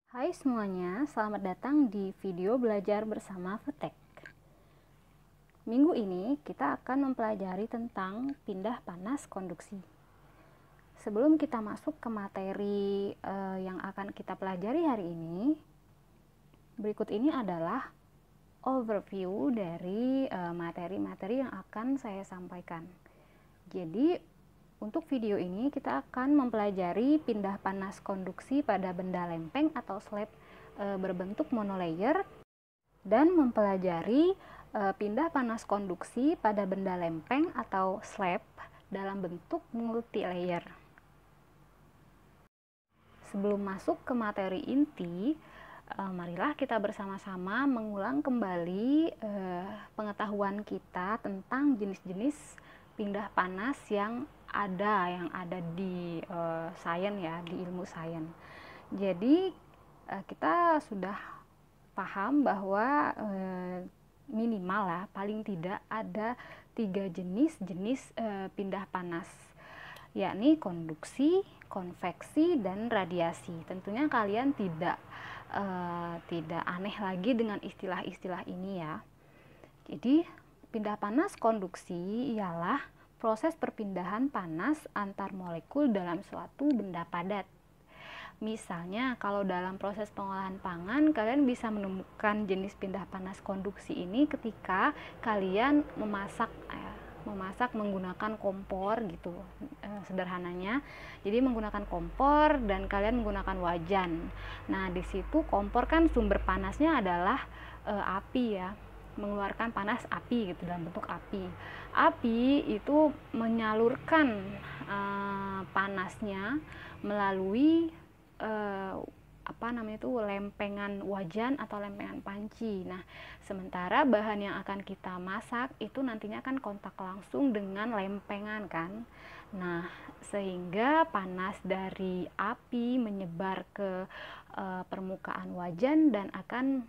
Hai semuanya, selamat datang di video belajar bersama Futek. Minggu ini kita akan mempelajari tentang pindah panas konduksi. Sebelum kita masuk ke materi yang akan kita pelajari hari ini, berikut ini adalah overview dari materi-materi yang akan saya sampaikan. Jadi, untuk video ini kita akan mempelajari pindah panas konduksi pada benda lempeng atau slab berbentuk monolayer dan mempelajari pindah panas konduksi pada benda lempeng atau slab dalam bentuk multi-layer. Sebelum masuk ke materi inti, marilah kita bersama-sama mengulang kembali pengetahuan kita tentang jenis-jenis pindah panas yang ada di sains ya, di ilmu sains. Jadi kita sudah paham bahwa minimal lah, paling tidak ada 3 jenis pindah panas, yakni konduksi, konveksi, dan radiasi. Tentunya kalian tidak aneh lagi dengan istilah-istilah ini ya. Jadi pindah panas konduksi ialah proses perpindahan panas antar molekul dalam suatu benda padat. Misalnya kalau dalam proses pengolahan pangan, kalian bisa menemukan jenis pindah panas konduksi ini ketika kalian memasak menggunakan kompor gitu, sederhananya. Jadi menggunakan kompor dan kalian menggunakan wajan. Nah, di situ kompor kan sumber panasnya adalah api ya, mengeluarkan panas api gitu, dalam bentuk api. Api itu menyalurkan panasnya melalui lempengan wajan atau lempengan panci. Nah, sementara bahan yang akan kita masak itu nantinya kan kontak langsung dengan lempengan kan. Nah, sehingga panas dari api menyebar ke permukaan wajan dan akan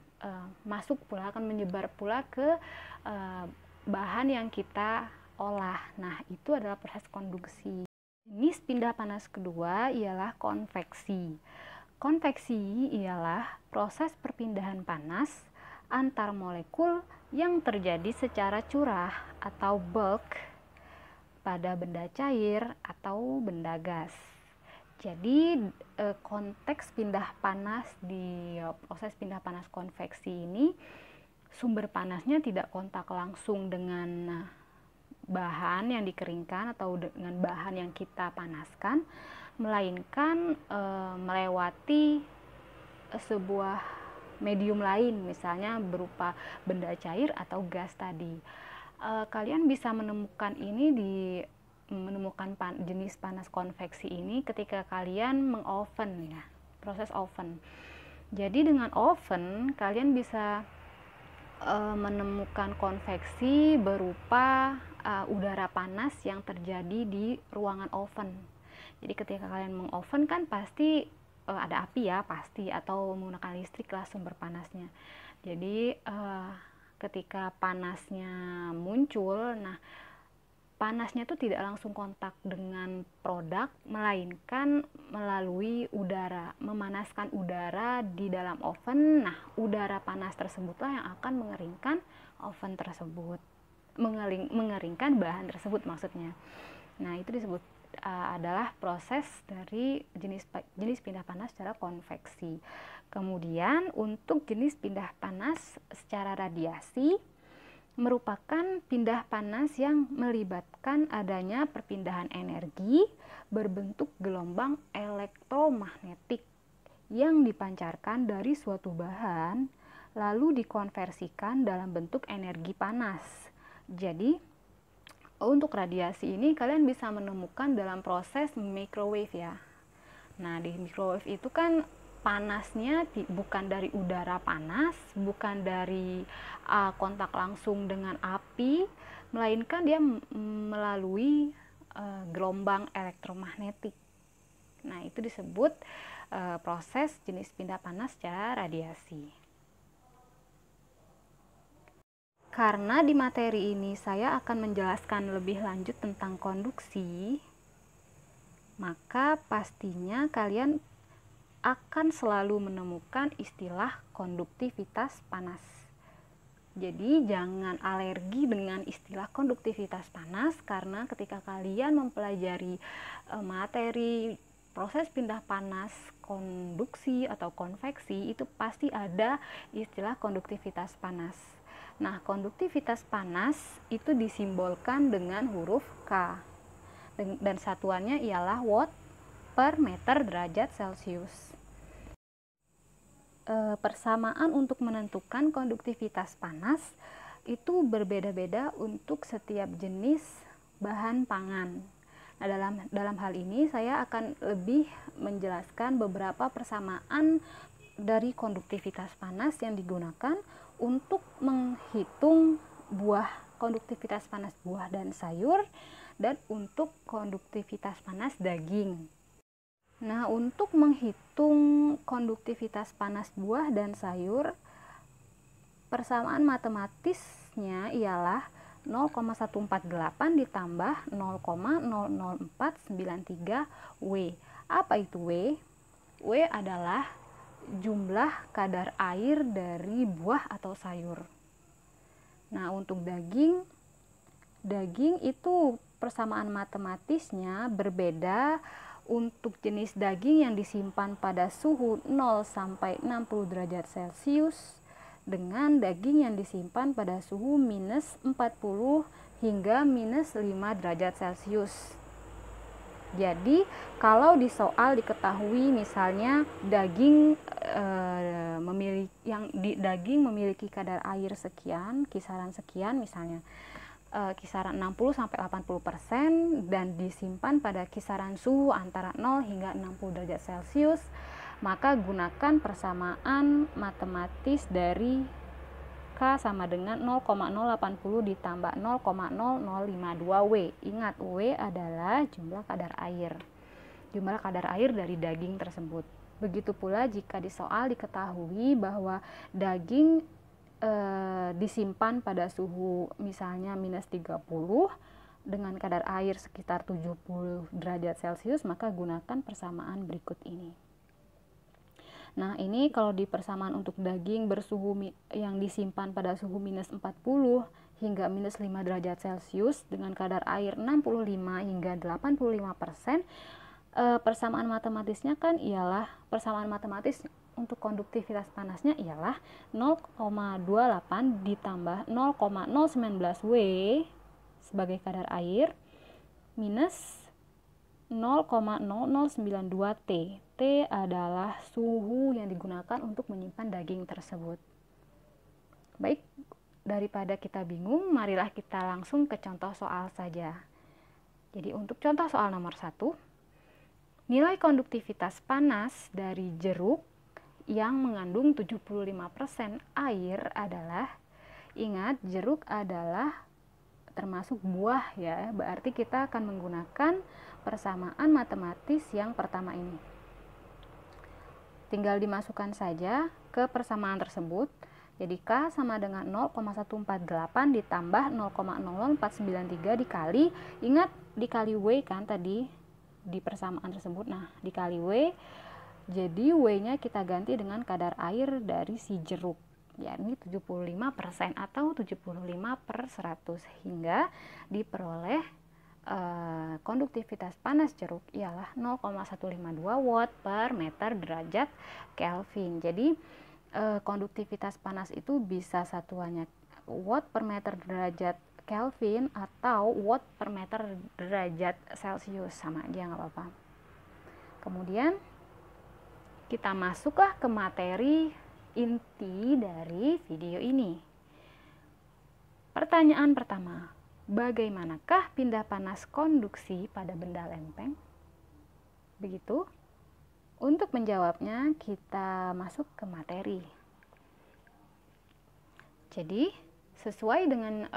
menyebar pula ke bahan yang kita olah. Nah, itu adalah proses konduksi. Jenis pindah panas kedua ialah konveksi. Konveksi ialah proses perpindahan panas antar molekul yang terjadi secara curah atau bulk pada benda cair atau benda gas. Jadi konteks pindah panas di proses pindah panas konveksi ini, sumber panasnya tidak kontak langsung dengan bahan yang dikeringkan atau dengan bahan yang kita panaskan, melainkan melewati sebuah medium lain, misalnya berupa benda cair atau gas tadi. Kalian bisa menemukan jenis panas konveksi ini ketika kalian mengoven ya, proses oven. Jadi dengan oven kalian bisa menemukan konveksi berupa udara panas yang terjadi di ruangan oven. Jadi ketika kalian mengoven kan pasti ada api ya, pasti, atau menggunakan listrik lah sumber panasnya. Jadi ketika panasnya muncul, nah panasnya itu tidak langsung kontak dengan produk, melainkan melalui udara, memanaskan udara di dalam oven. Nah, udara panas tersebutlah yang akan mengeringkan oven tersebut, mengeringkan bahan tersebut maksudnya. Nah, itu disebut adalah proses dari jenis pindah panas secara konveksi. Kemudian untuk jenis pindah panas secara radiasi merupakan pindah panas yang melibatkan adanya perpindahan energi berbentuk gelombang elektromagnetik yang dipancarkan dari suatu bahan lalu dikonversikan dalam bentuk energi panas. Jadi untuk radiasi ini kalian bisa menemukan dalam proses microwave ya. Nah, di microwave itu kan panasnya bukan dari udara panas, bukan dari kontak langsung dengan api, melainkan dia melalui gelombang elektromagnetik. Nah, itu disebut proses jenis pindah panas secara radiasi. Karena di materi ini saya akan menjelaskan lebih lanjut tentang konduksi, maka pastinya kalian akan selalu menemukan istilah konduktivitas panas. Jadi jangan alergi dengan istilah konduktivitas panas, karena ketika kalian mempelajari materi proses pindah panas, konduksi atau konveksi, itu pasti ada istilah konduktivitas panas. Nah, konduktivitas panas itu disimbolkan dengan huruf K dan satuannya ialah watt per meter derajat Celcius. Persamaan untuk menentukan konduktivitas panas itu berbeda-beda untuk setiap jenis bahan pangan. Nah, dalam hal ini saya akan lebih menjelaskan beberapa persamaan dari konduktivitas panas yang digunakan untuk menghitung konduktivitas panas buah dan sayur, dan untuk konduktivitas panas daging. Nah, untuk menghitung konduktivitas panas buah dan sayur, persamaan matematisnya ialah 0,148 ditambah 0,00493 W. Apa itu W? W adalah jumlah kadar air dari buah atau sayur. Nah, untuk daging itu persamaan matematisnya berbeda. Untuk jenis daging yang disimpan pada suhu 0 sampai 60 derajat Celcius dengan daging yang disimpan pada suhu minus 40 hingga minus 5 derajat Celcius. Jadi kalau di soal diketahui misalnya daging memiliki kadar air sekian, kisaran sekian misalnya, kisaran 60-80% dan disimpan pada kisaran suhu antara 0 hingga 60 derajat Celcius, maka gunakan persamaan matematis dari K sama dengan 0,080 ditambah 0,0052 W. Ingat, W adalah jumlah kadar air dari daging tersebut. Begitu pula jika di soal diketahui bahwa daging disimpan pada suhu misalnya minus 30 dengan kadar air sekitar 70 derajat Celcius, maka gunakan persamaan berikut ini. Nah, ini kalau di persamaan untuk daging bersuhu yang disimpan pada suhu minus 40 hingga minus 5 derajat Celcius dengan kadar air 65 hingga 85%, persamaan matematisnya kan ialah persamaan matematis untuk konduktivitas panasnya ialah 0,28 ditambah 0,019 W sebagai kadar air minus 0,0092 T. T adalah suhu yang digunakan untuk menyimpan daging tersebut. Baik, daripada kita bingung, marilah kita langsung ke contoh soal saja. Jadi untuk contoh soal nomor 1, nilai konduktivitas panas dari jeruk yang mengandung 75% air adalah, ingat jeruk adalah termasuk buah ya, berarti kita akan menggunakan persamaan matematis yang pertama ini. Tinggal dimasukkan saja ke persamaan tersebut. Jadi K sama dengan 0,148 ditambah 0,0493 dikali, ingat dikali W kan tadi di persamaan tersebut. Nah, dikali W, jadi W-nya kita ganti dengan kadar air dari si jeruk, yakni 75% atau 75/100, hingga diperoleh konduktivitas panas jeruk ialah 0,152 watt per meter derajat Kelvin. Jadi konduktivitas panas itu bisa satuannya watt per meter derajat Kelvin atau watt per meter derajat Celcius, sama aja nggak apa-apa. Kemudian kita masuklah ke materi inti dari video ini. Pertanyaan pertama, bagaimanakah pindah panas konduksi pada benda lempeng? Begitu. Untuk menjawabnya, kita masuk ke materi. Jadi, sesuai dengan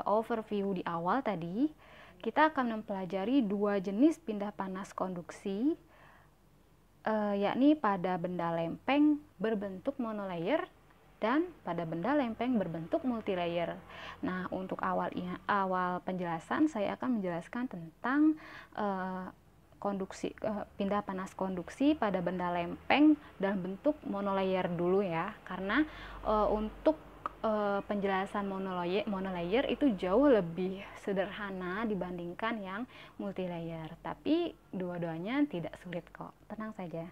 overview di awal tadi, kita akan mempelajari dua jenis pindah panas konduksi, yakni pada benda lempeng berbentuk monolayer dan pada benda lempeng berbentuk multilayer. Nah, untuk awal penjelasan saya akan menjelaskan tentang pindah panas konduksi pada benda lempeng dalam bentuk monolayer dulu ya, karena untuk penjelasan monolayer itu jauh lebih sederhana dibandingkan yang multilayer, tapi dua-duanya tidak sulit kok, tenang saja.